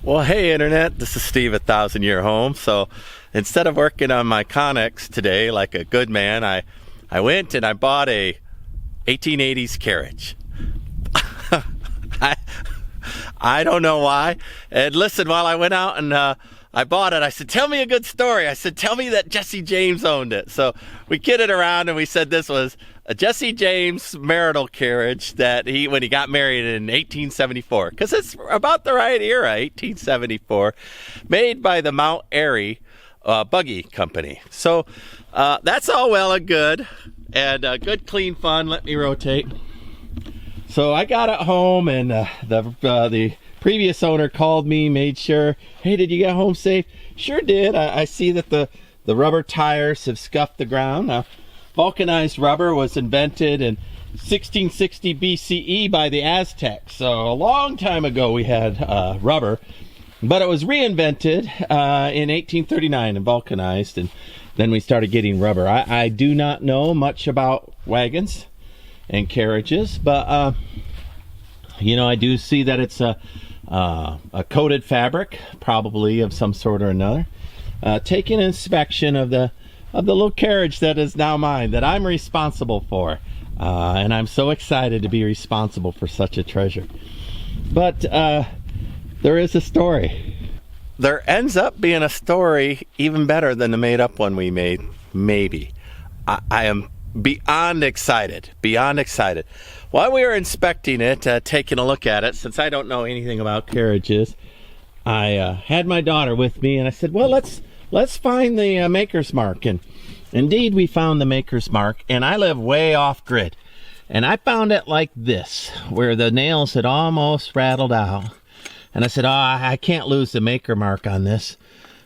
Well, hey Internet, this is Steve at 1000 Year Home. So instead of working on my Connex today like a good man, I went and I bought a 1880s carriage. I don't know why. And listen, while I went out and I bought it, I said, tell me a good story. I said, tell me that Jesse James owned it. So we kidded around and we said this was a Jesse James marital carriage that when he got married in 1874, because it's about the right era, 1874, made by the Mount Airy Buggy Company. So that's all well and good, and good clean fun. Let me rotate. So I got it home, and the previous owner called me, made sure, hey, did you get home safe? Sure did. I see that the rubber tires have scuffed the ground. Vulcanized rubber was invented in 1660 BCE by the Aztecs. So a long time ago we had rubber, but it was reinvented in 1839 and vulcanized, and then we started getting rubber. I do not know much about wagons and carriages, but you know, I do see that it's a coated fabric, probably of some sort or another. Take an inspection of the little carriage that is now mine, that I'm responsible for, and I'm so excited to be responsible for such a treasure. But there is a story. There ends up being a story even better than the made-up one we made. Maybe. I am beyond excited. While we were inspecting it, taking a look at it, since I don't know anything about carriages, I had my daughter with me, and I said, well, let's find the maker's mark. And indeed, we found the maker's mark, and I live way off grid. And I found it like this, where the nails had almost rattled out. And I said, oh, I can't lose the maker mark on this.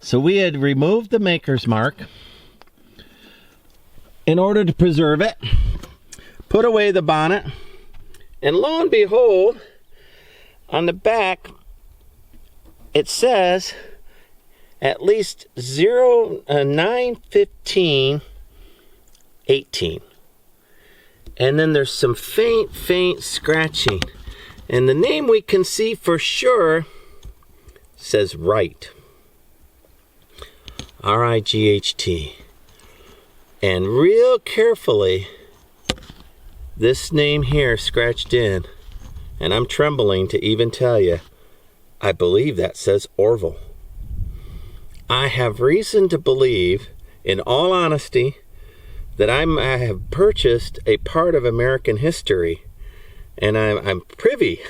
So we had removed the maker's mark in order to preserve it, put away the bonnet, and lo and behold, on the back, it says at least 9/15/18. And then there's some faint scratching. And the name we can see for sure says Wright. R-I-G-H-T. And real carefully, this name here scratched in, and I'm trembling to even tell you, I believe that says Orville. I have reason to believe, in all honesty, that I have purchased a part of American history, and I'm privy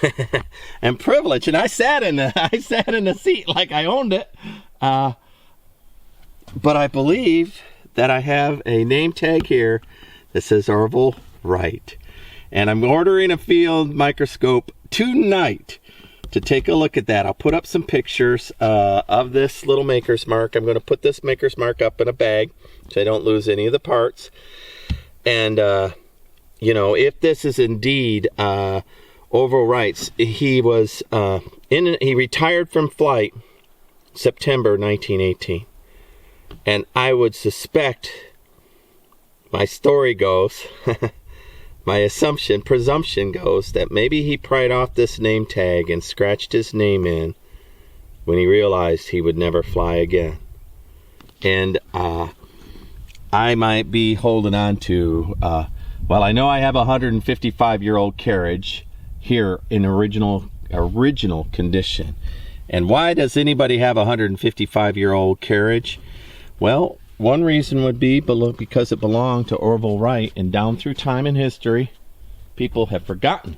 and privileged, and I sat in the seat like I owned it. But I believe that I have a name tag here that says Orville Wright, and I'm ordering a field microscope tonight to take a look at that. I'll put up some pictures of this little maker's mark. I'm going to put this maker's mark up in a bag so I don't lose any of the parts. And you know, if this is indeed Orville Wright's, he was he retired from flight September 1918, and I would suspect, my story goes, my presumption goes, that maybe he pried off this name tag and scratched his name in when he realized he would never fly again. And I might be holding on to, well, I know I have a 155-year-old carriage here in original condition. And why does anybody have a 155-year-old carriage? Well, one reason would be because it belonged to Orville Wright, and down through time and history, people have forgotten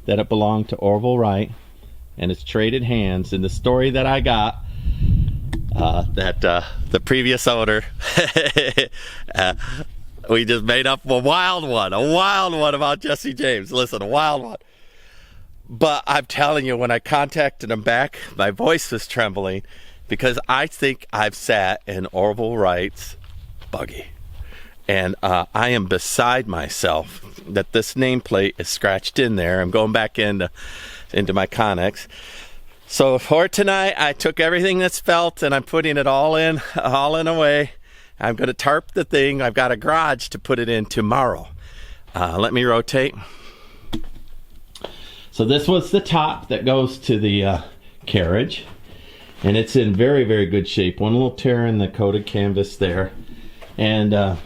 that it belonged to Orville Wright, and it's traded hands. And the story that I got, that the previous owner, we just made up a wild one about Jesse James. Listen, a wild one. But I'm telling you, when I contacted him back, my voice was trembling, because I think I've sat in Orville Wright's buggy. And I am beside myself that this nameplate is scratched in there. I'm going back into my Connex. So for tonight, I took everything that's felt and I'm putting it all in a way. I'm going to tarp the thing. I've got a garage to put it in tomorrow. Let me rotate. So this was the top that goes to the carriage. and it's in very, very good shape. One little tear in the coated canvas there. And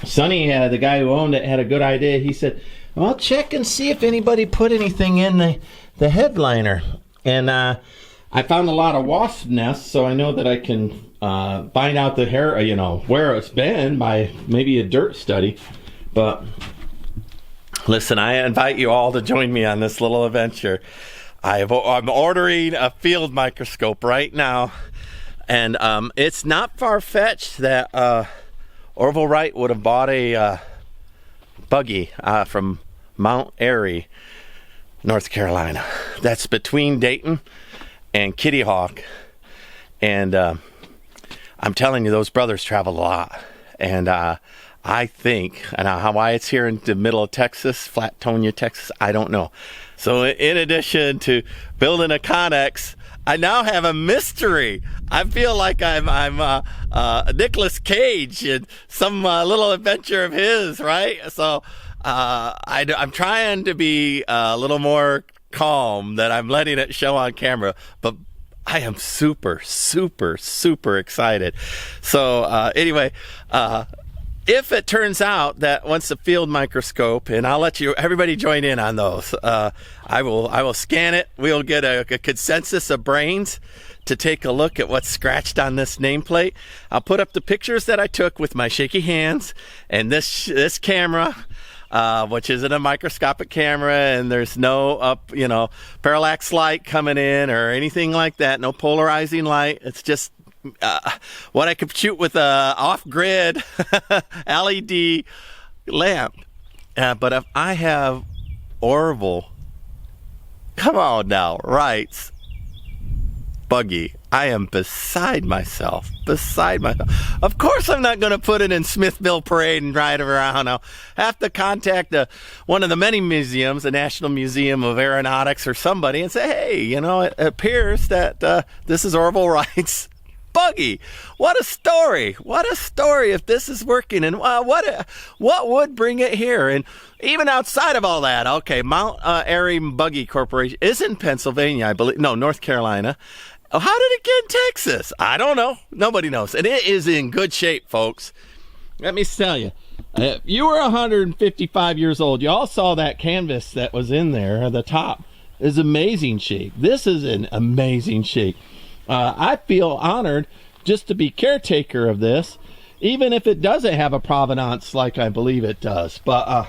Sonny, the guy who owned it, had a good idea. He said, well, check and see if anybody put anything in the headliner. And I found a lot of wasp nests, so I know that I can find out the hair, where it's been by maybe a dirt study. But listen, I invite you all to join me on this little adventure. I'm ordering a field microscope right now, and it's not far-fetched that Orville Wright would have bought a buggy from Mount Airy, North Carolina. That's between Dayton and Kitty Hawk. And I'm telling you, those brothers travel a lot. And I think, and why it's here in the middle of Texas, Flatonia, Texas, I don't know. So in addition to building a Connex, I now have a mystery. I feel like I'm Nicolas Cage in some little adventure of his, right? So I'm trying to be a little more calm, that I'm letting it show on camera, but I am super, super, super excited. So anyway, if it turns out that once the field microscope, and I'll let everybody join in on those, I will scan it. We'll get a consensus of brains to take a look at what's scratched on this nameplate. I'll put up the pictures that I took with my shaky hands and this camera, which isn't a microscopic camera, and there's no parallax light coming in or anything like that. No polarizing light. It's just what I could shoot with a off-grid LED lamp. But if I have Orville, come on now, Wright's buggy, I am beside myself. Of course I'm not going to put it in Smithville Parade and ride around. I'll have to contact one of the many museums, the National Museum of Aeronautics or somebody, and say, hey, it appears that this is Orville Wright's buggy. What a story if this is working. And what would bring it here? And even outside of all that, okay, Mount Airy Buggy Corporation is in Pennsylvania, I believe. No, North Carolina. How did it get in Texas? I don't know. Nobody knows. And it is in good shape, folks. Let me tell you, if you were 155 years old, you all saw that canvas that was in there at the top. Is amazing shape. This is in amazing shape. I feel honored just to be caretaker of this, even if it doesn't have a provenance like I believe it does. But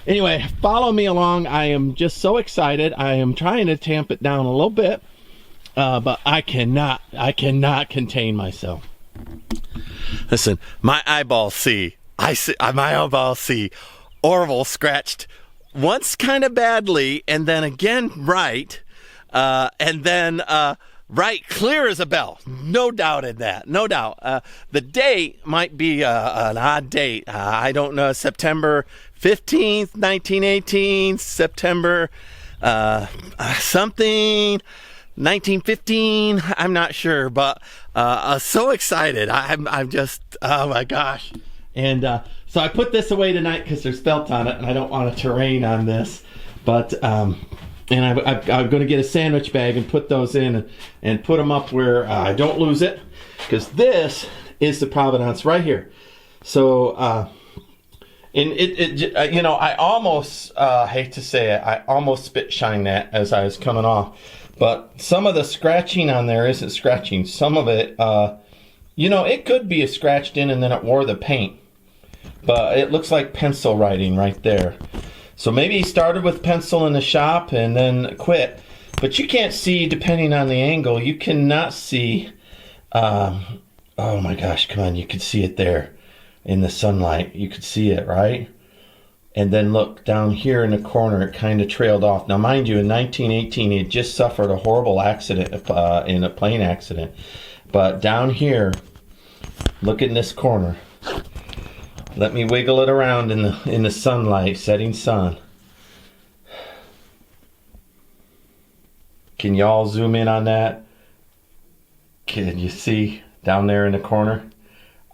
anyway, follow me along. I am just so excited. I am trying to tamp it down a little bit, but I cannot contain myself. Listen, my eyeballs see. My eyeballs see Orville scratched once kind of badly, and then again right, and then Wright clear as a bell. No doubt in that. No doubt. The date might be an odd date. I don't know. September 15th, 1918. September something. 1915. I'm not sure. But so excited. I'm just, oh my gosh. And so I put this away tonight because there's felt on it. And I don't want a terrain on this. But and I'm going to get a sandwich bag and put those in and put them up where I don't lose it, because this is the provenance right here. So, and I almost hate to say it, I almost spit shined that as I was coming off, but some of the scratching on there isn't scratching. Some of it, it could be a scratched in and then it wore the paint, but it looks like pencil writing right there. So maybe he started with pencil in the shop and then quit. But you can't see, depending on the angle, you cannot see. Oh my gosh, come on, you can see it there in the sunlight. You could see it, right? And then look, down here in the corner, it kind of trailed off. Now, mind you, in 1918, he had just suffered a horrible accident in a plane accident. But down here, look in this corner. Let me wiggle it around in the sunlight, setting sun. Can y'all zoom in on that? Can you see down there in the corner?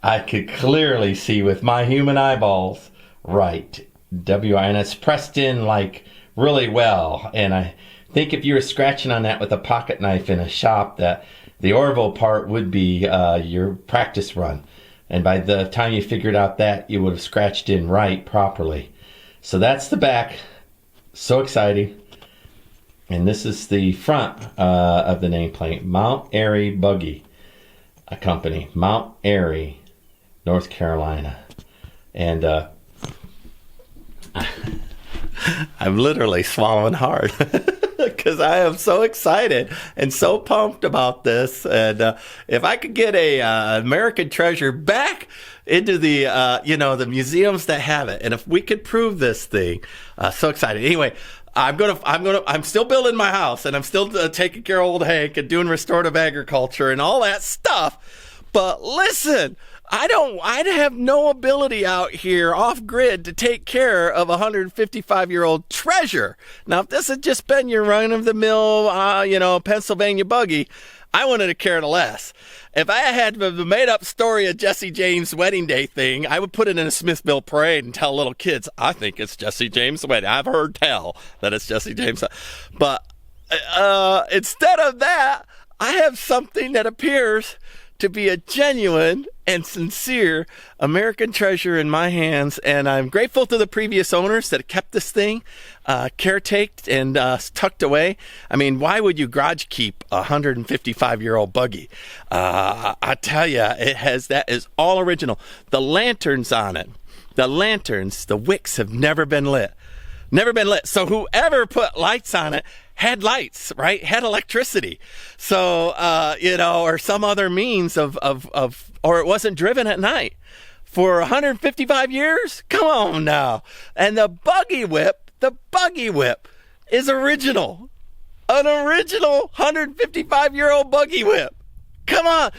I could clearly see with my human eyeballs, right, W-I, and it's pressed in like really well. And think if you were scratching on that with a pocket knife in a shop, that the Orville part would be your practice run. And by the time you figured out that, you would have scratched in Wright properly. So that's the back. So exciting. And this is the front of the nameplate. Mount Airy Buggy Company. Mount Airy, North Carolina. And I'm literally swallowing hard because I am so excited and so pumped about this. And if I could get a American treasure back into the the museums that have it, and if we could prove this thing, so excited. Anyway, I'm still building my house, and I'm still taking care of old Hank and doing restorative agriculture and all that stuff. But listen, I have no ability out here off grid to take care of a 155-year-old treasure. Now, if this had just been your run-of-the-mill, Pennsylvania buggy, I wouldn't have cared less. If I had the made-up story of Jesse James' wedding day thing, I would put it in a Smithville parade and tell little kids, I think it's Jesse James' wedding. I've heard tell that it's Jesse James'. But instead of that, I have something that appears to be a genuine and sincere American treasure in my hands, and I'm grateful to the previous owners that kept this thing caretaked and tucked away. I mean, why would you garage keep a 155-year-old buggy? I tell you, that is all original. The lanterns on it, the wicks have never been lit. Never been lit. So whoever put lights on it had lights, right? Had electricity. So, or some other means of, or it wasn't driven at night. For 155 years? Come on now. And the buggy whip is original. An original 155-year-old buggy whip. Come on.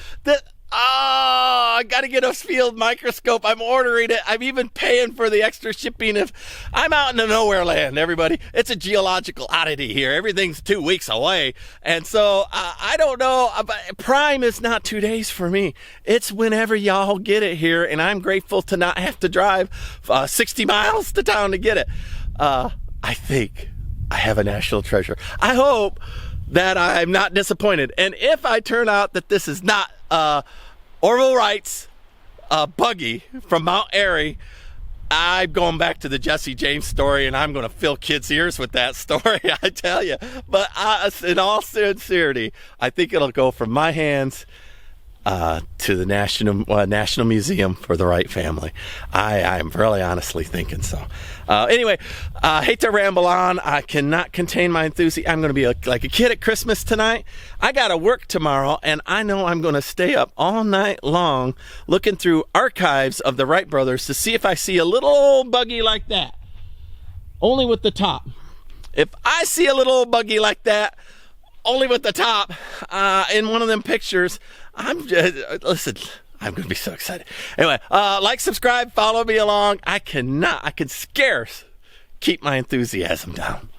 I got to get a field microscope. I'm ordering it. I'm even paying for the extra shipping. If I'm out in the nowhere land, everybody, it's a geological oddity here. Everything's 2 weeks away. And so I don't know. Prime is not 2 days for me. It's whenever y'all get it here. And I'm grateful to not have to drive 60 miles to town to get it. I think I have a national treasure. I hope that I'm not disappointed. And if I turn out that this is not Orville Wright's buggy from Mount Airy, I'm going back to the Jesse James story, and I'm going to fill kids' ears with that story, I tell you. But in all sincerity, I think it'll go from my hands to the National Museum for the Wright family. I'm really honestly thinking so. Anyway, I hate to ramble on. I cannot contain my enthusiasm. I'm going to be like a kid at Christmas tonight. I got to work tomorrow, and I know I'm going to stay up all night long looking through archives of the Wright brothers to see if I see a little old buggy like that, only with the top. If I see a little old buggy like that, only with the top, in one of them pictures, listen, I'm going to be so excited. Anyway, like, subscribe, follow me along. I can scarce keep my enthusiasm down.